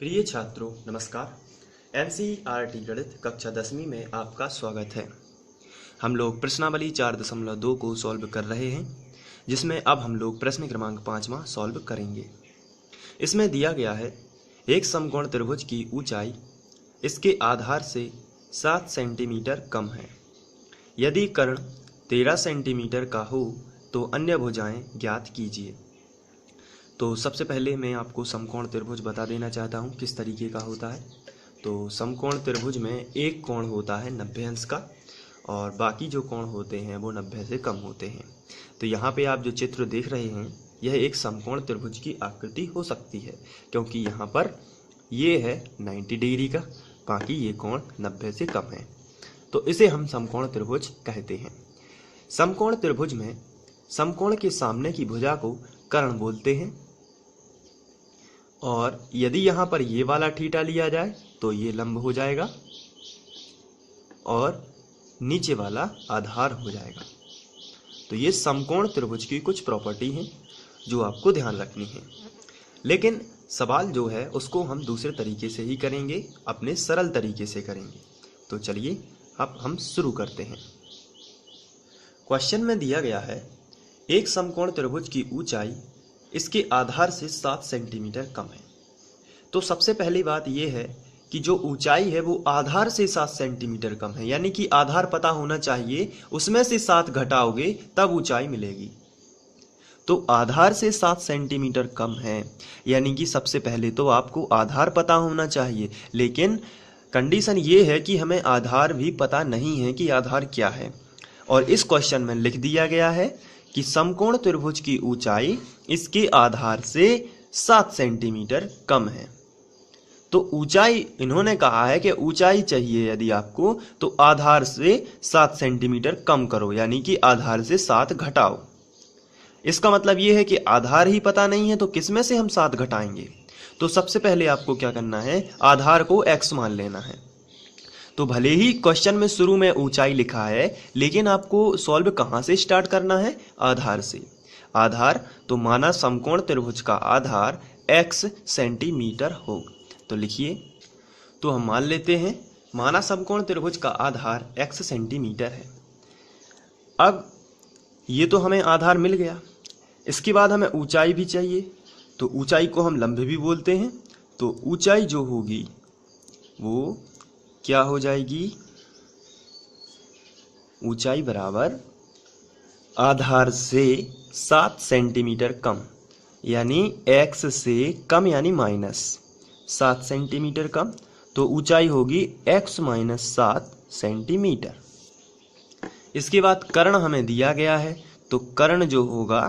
प्रिय छात्रों नमस्कार। एनसीईआरटी गणित कक्षा 10वीं में आपका स्वागत है। हम लोग प्रश्नावली 4.2 को सॉल्व कर रहे हैं, जिसमें अब हम लोग प्रश्न क्रमांक 5वां सॉल्व करेंगे। इसमें दिया गया है एक समकोण त्रिभुज की ऊंचाई इसके आधार से 7 सेंटीमीटर कम है। यदि कर्ण 13 सेंटीमीटर का हो तो अन्य भुजाएं ज्ञात कीजिए। तो सबसे पहले मैं आपको समकोण त्रिभुज बता देना चाहता हूँ किस तरीके का होता है। तो समकोण त्रिभुज में एक कोण होता है 90 अंश का और बाकी जो कोण होते हैं वो 90 से कम होते हैं। तो यहाँ पे आप जो चित्र देख रहे हैं यह एक समकोण त्रिभुज की आकृति हो सकती है, क्योंकि यहाँ पर ये है 90 डिग्री का, बाकी ये कोण 90 से कम है। तो इसे हम समकोण त्रिभुज कहते हैं। समकोण त्रिभुज में समकोण के सामने की भुजा को कर्ण बोलते हैं, और यदि यहाँ पर ये वाला थीटा लिया जाए तो ये लंब हो जाएगा और नीचे वाला आधार हो जाएगा। तो ये समकोण त्रिभुज की कुछ प्रॉपर्टी हैं जो आपको ध्यान रखनी है। लेकिन सवाल जो है उसको हम दूसरे तरीके से ही करेंगे, अपने सरल तरीके से करेंगे। तो चलिए अब हम शुरू करते हैं। क्वेश्चन में दिया गया है एक समकोण त्रिभुज की ऊंचाई इसके आधार से 7 सेंटीमीटर कम है। तो सबसे पहली बात यह है कि जो ऊंचाई है वो आधार से 7 सेंटीमीटर कम है, यानी कि आधार पता होना चाहिए, उसमें से 7 घटाओगे तब ऊंचाई मिलेगी। तो आधार से 7 सेंटीमीटर कम है, यानी कि सबसे पहले तो आपको आधार पता होना चाहिए। लेकिन कंडीशन ये है कि हमें आधार भी पता नहीं है कि आधार क्या है, और इस क्वेश्चन में लिख दिया गया है कि समकोण त्रिभुज की ऊंचाई इसके आधार से 7 सेंटीमीटर कम है। तो ऊंचाई इन्होंने कहा है कि ऊंचाई चाहिए यदि आपको तो आधार से 7 सेंटीमीटर कम करो, यानी कि आधार से 7 घटाओ। इसका मतलब यह है कि आधार ही पता नहीं है तो किसमें से हम 7 घटाएंगे। तो सबसे पहले आपको क्या करना है, आधार को x मान लेना है। तो भले ही क्वेश्चन में शुरू में ऊंचाई लिखा है, लेकिन आपको सॉल्व कहां से स्टार्ट करना है, आधार से। आधार तो माना समकोण त्रिभुज का आधार x सेंटीमीटर हो। तो लिखिए, तो हम मान लेते हैं माना समकोण त्रिभुज का आधार x सेंटीमीटर है। अब ये तो हमें आधार मिल गया, इसके बाद हमें ऊंचाई भी चाहिए। तो ऊंचाई को हम लंब भी बोलते हैं। तो ऊंचाई जो होगी वो क्या हो जाएगी, ऊंचाई बराबर आधार से 7 सेंटीमीटर कम, यानी x से कम यानी माइनस 7 सेंटीमीटर कम। तो ऊंचाई होगी x माइनस 7 सेंटीमीटर। इसके बाद कर्ण हमें दिया गया है, तो कर्ण जो होगा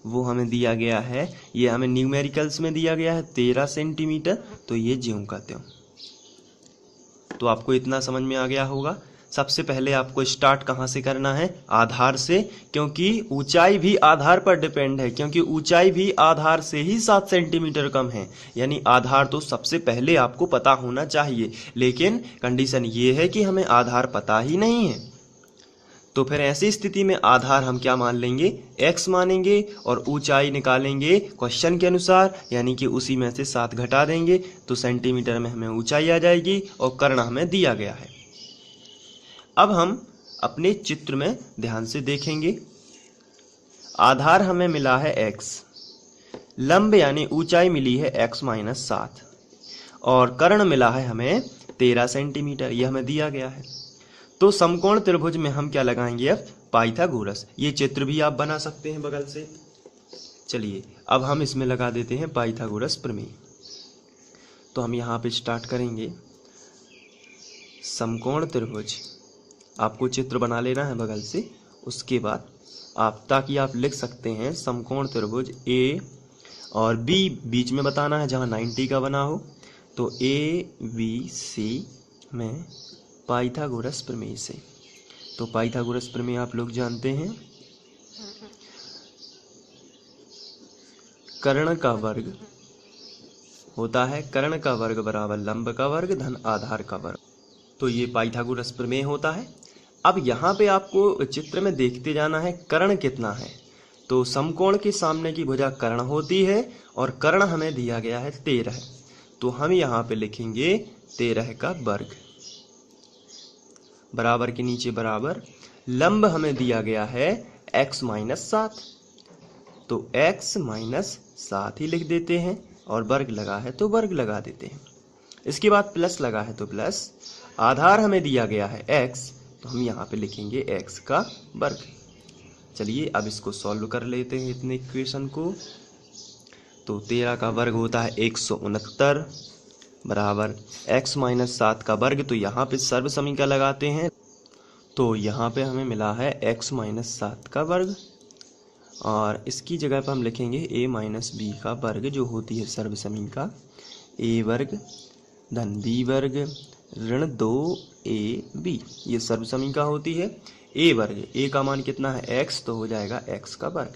वो हमें दिया गया है, ये हमें न्यूमेरिकल्स में दिया गया है 13 सेंटीमीटर। तो ये ज्यों का त्यों। तो आपको इतना समझ में आ गया होगा। सबसे पहले आपको स्टार्ट कहाँ से करना है, आधार से, क्योंकि ऊंचाई भी आधार पर डिपेंड है, क्योंकि ऊंचाई भी आधार से ही 7 सेंटीमीटर कम है, यानी आधार तो सबसे पहले आपको पता होना चाहिए। लेकिन कंडीशन ये है कि हमें आधार पता ही नहीं है। तो फिर ऐसी स्थिति में आधार हम क्या मान लेंगे, x मानेंगे, और ऊंचाई निकालेंगे क्वेश्चन के अनुसार, यानी कि उसी में से 7 घटा देंगे तो सेंटीमीटर में हमें ऊंचाई आ जाएगी, और कर्ण हमें दिया गया है। अब हम अपने चित्र में ध्यान से देखेंगे। आधार हमें मिला है x, लंब यानी ऊंचाई मिली है x माइनस 7, और कर्ण मिला है हमें 13 सेंटीमीटर, यह हमें दिया गया है। तो समकोण त्रिभुज में हम क्या लगाएंगे, अब पाइथागोरस। ये चित्र भी आप बना सकते हैं बगल से। चलिए अब हम इसमें लगा देते हैं पाइथागोरस प्रमेय। तो हम यहाँ पे स्टार्ट करेंगे समकोण त्रिभुज। आपको चित्र बना लेना है बगल से, उसके बाद आप, ताकि आप लिख सकते हैं समकोण त्रिभुज A और B बीच में बताना है जहाँ 90 का बना हो। तो ABC में पाइथागोरस प्रमेय से। तो पाइथागोरस प्रमेय आप लोग जानते हैं, कर्ण का वर्ग होता है, कर्ण का वर्ग बराबर लंब का वर्ग धन आधार का वर्ग। तो ये पाइथागोरस प्रमेय होता है। अब यहाँ पे आपको चित्र में देखते जाना है कर्ण कितना है। तो समकोण के सामने की भुजा कर्ण होती है, और कर्ण हमें दिया गया है 13 है। तो हम यहाँ पे लिखेंगे 13 का वर्ग बराबर के नीचे बराबर, लंब हमें दिया गया है x माइनस 7, तो x माइनस 7 ही लिख देते हैं, और वर्ग लगा है तो वर्ग लगा देते हैं। इसके बाद प्लस लगा है तो प्लस, आधार हमें दिया गया है x, तो हम यहाँ पे लिखेंगे x का वर्ग। चलिए अब इसको सॉल्व कर लेते हैं इतने इक्वेशन को। तो 13 का वर्ग होता है 169 बराबर x माइनस 7 का वर्ग, तो यहाँ पे सर्व समीकरण लगाते हैं, तो यहाँ पे हमें मिला है x माइनस 7 का वर्ग, और इसकी जगह पर हम लिखेंगे a माइनस बी का वर्ग, जो होती है सर्व समीकरण a वर्ग धन b वर्ग ऋण 2ab, ये सर्व समीकरण होती है। a वर्ग, a का मान कितना है x, तो हो जाएगा x का वर्ग,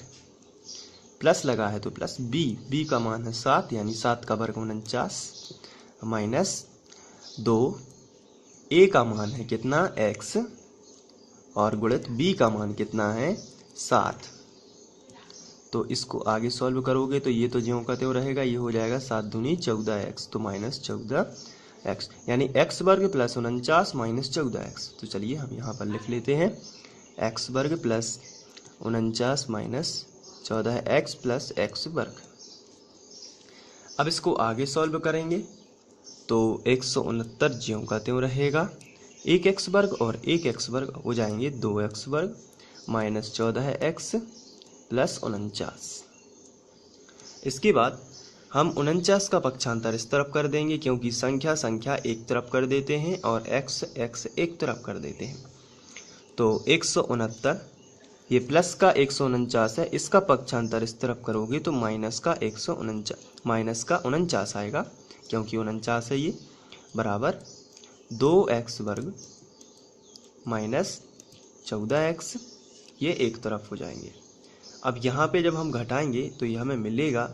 प्लस लगा है तो प्लस b का मान है 7, यानी 7 का वर्ग 49 माइनस 2, a का मान है कितना x, और गुणित b का मान कितना है 7। तो इसको आगे सॉल्व करोगे तो ये तो ज्यों का त्यों रहेगा, ये हो जाएगा 7 दूनी 14x, तो माइनस 14x, यानी x वर्ग प्लस 49 माइनस 14x। तो चलिए हम यहाँ पर लिख लेते हैं x वर्ग plus 49 minus 14x plus x वर्ग। अब इसको आगे सॉल्व करेंगे तो 169 ज्यों का त्यों रहेगा, एक x वर्ग और एक x वर्ग हो जाएंगे 2x वर्ग माइनस 14x प्लस 49। इसके बाद हम 49 का पक्षांतर इस तरफ कर देंगे, क्योंकि संख्या संख्या एक तरफ कर देते हैं और x x एक तरफ कर देते हैं। तो 169, ये प्लस का 149 है, इसका पक्षांतर इस तरफ करोगे तो माइनस का 49 आएगा, क्योंकि 49 है ये, बराबर 2x वर्ग माइनस 14x, ये एक तरफ हो जाएंगे। अब यहाँ पे जब हम घटाएंगे तो ये हमें मिलेगा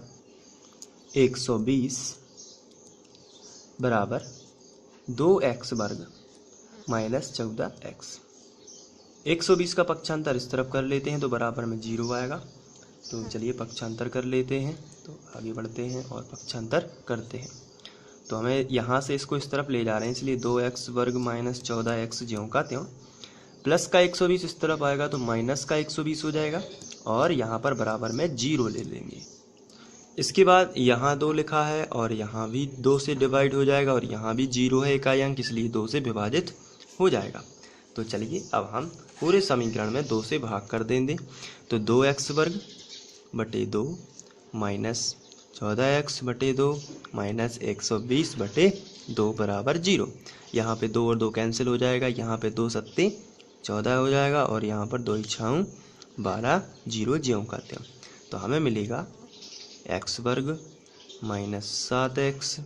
120 बराबर 2x वर्ग माइनस 14x। 120 का पक्षांतर इस तरफ कर लेते हैं तो बराबर में 0 आएगा। तो चलिए पक्षांतर कर लेते हैं, तो आगे बढ़ते हैं और पक्षांतर करते हैं। तो हमें यहाँ से इसको इस तरफ ले जा रहे हैं, इसलिए 2x वर्ग माइनस 14x ज्यों का त्यों, प्लस का 120 इस तरफ आएगा तो माइनस का 120 हो जाएगा, और यहाँ पर बराबर में 0 ले लेंगे। इसके बाद यहाँ 2 लिखा है और यहाँ भी 2 से डिवाइड हो जाएगा, और यहाँ भी 0 है इकाई अंक, इसलिए 2 से विभाजित हो जाएगा। तो चलिए अब हम पूरे समीकरण में 2 से भाग कर देंगे। तो 2x वर्ग बटे 2 माइनस 14x बटे 2 माइनस 120 बटे 2 बराबर 0। यहाँ पे 2 और 2 कैंसिल हो जाएगा, यहाँ पे 2 सत्ते 14 हो जाएगा, और यहाँ पर 2 इच्छाऊँ 12, 0 ज्यों का त्यों। तो हमें मिलेगा x वर्ग माइनस 7x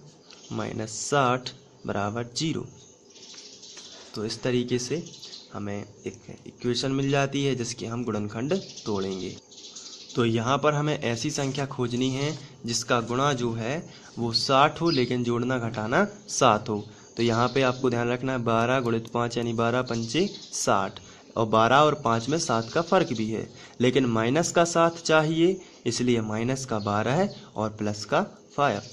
माइनस 60 बराबर 0। तो इस तरीके से हमें एक इक्वेशन मिल जाती है जिसके हम गुणनखंड तोड़ेंगे। तो यहाँ पर हमें ऐसी संख्या खोजनी है जिसका गुणा जो है वो 60 हो, लेकिन जोड़ना घटाना 7 हो। तो यहाँ पे आपको ध्यान रखना है 12 गुणित 5 यानी 12 पंचे 60, और 12 और 5 में 7 का फर्क भी है, लेकिन माइनस का 7 चाहिए, इसलिए माइनस का 12 है और प्लस का 5।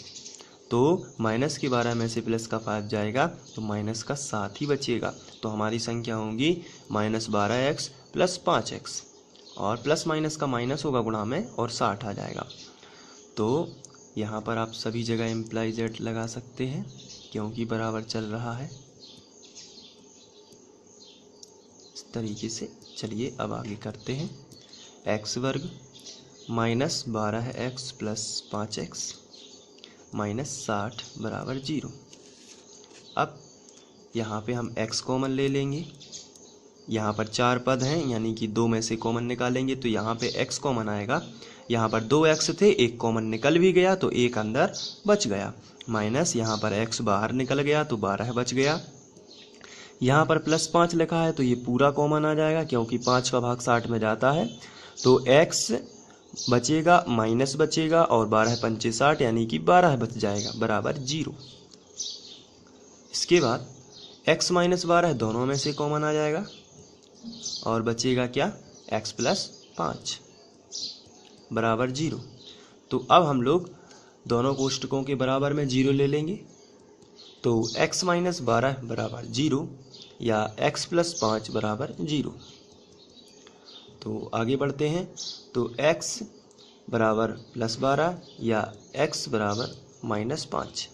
तो माइनस के 12 में से प्लस का 5 जाएगा तो माइनस का 7 ही बचेगा। तो हमारी संख्या होंगी माइनस 12x प्लस 5x, और प्लस माइनस का माइनस होगा गुणा में और 60 आ जाएगा। तो यहाँ पर आप सभी जगह इम्प्लाई जेड लगा सकते हैं, क्योंकि बराबर चल रहा है इस तरीके से। चलिए अब आगे करते हैं। x वर्ग minus 12x plus 5x minus 60 बराबर 0। अब यहाँ पे हम x कॉमन ले लेंगे, यहाँ पर 4 पद हैं यानी कि 2 में से कॉमन निकालेंगे, तो यहाँ पे x कॉमन आएगा। यहाँ पर 2x थे, एक कॉमन निकल भी गया तो एक अंदर बच गया, माइनस यहाँ पर x बाहर निकल गया तो 12 बच गया। यहाँ पर प्लस 5 लिखा है तो ये पूरा कॉमन आ जाएगा, क्योंकि 5 का भाग 60 में जाता है। तो x बचेगा माइनस बचेगा और 12 पंचे 60 यानी कि 12 बच जाएगा बराबर 0। इसके बाद x माइनस 12 दोनों में से कॉमन आ जाएगा और बचेगा क्या, x प्लस 5 बराबर 0। तो अब हम लोग दोनों कोष्टकों के बराबर में 0 ले लेंगे, तो x माइनस 12 बराबर 0 या x प्लस 5 बराबर 0। तो आगे बढ़ते हैं, तो x बराबर प्लस 12 या x बराबर माइनस 5।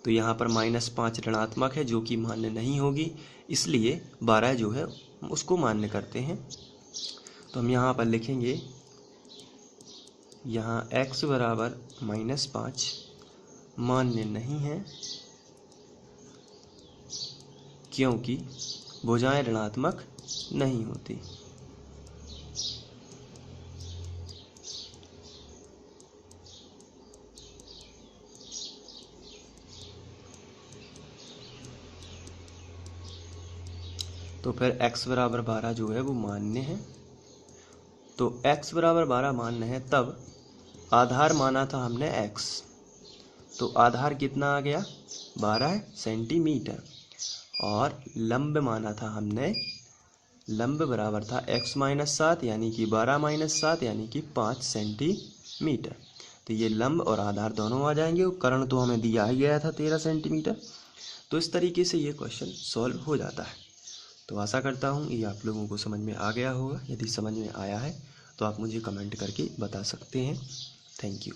तो यहाँ पर -5 ऋणात्मक है जो कि मान्य नहीं होगी, इसलिए 12 जो है उसको मान्य करते हैं। तो हम यहाँ पर लिखेंगे, यहाँ x बराबर -5 मान्य नहीं है क्योंकि भुजाएं ऋणात्मक नहीं होती। तो फिर x बराबर 12 जो है वो मान्य है। तो x बराबर 12 मान्य है, तब आधार माना था हमने x, तो आधार कितना आ गया 12 सेंटीमीटर, और लंब माना था हमने, लंब बराबर था x माइनस 7 यानी कि 12 माइनस 7 यानी कि 5 सेंटीमीटर। तो ये लंब और आधार दोनों आ जाएंगे, और कर्ण तो हमें दिया ही गया था 13 सेंटीमीटर। तो इस तरीके से ये क्वेश्चन सॉल्व हो जाता है। तो आशा करता हूँ ये आप लोगों को समझ में आ गया होगा। यदि समझ में आया है तो आप मुझे कमेंट करके बता सकते हैं। Thank you.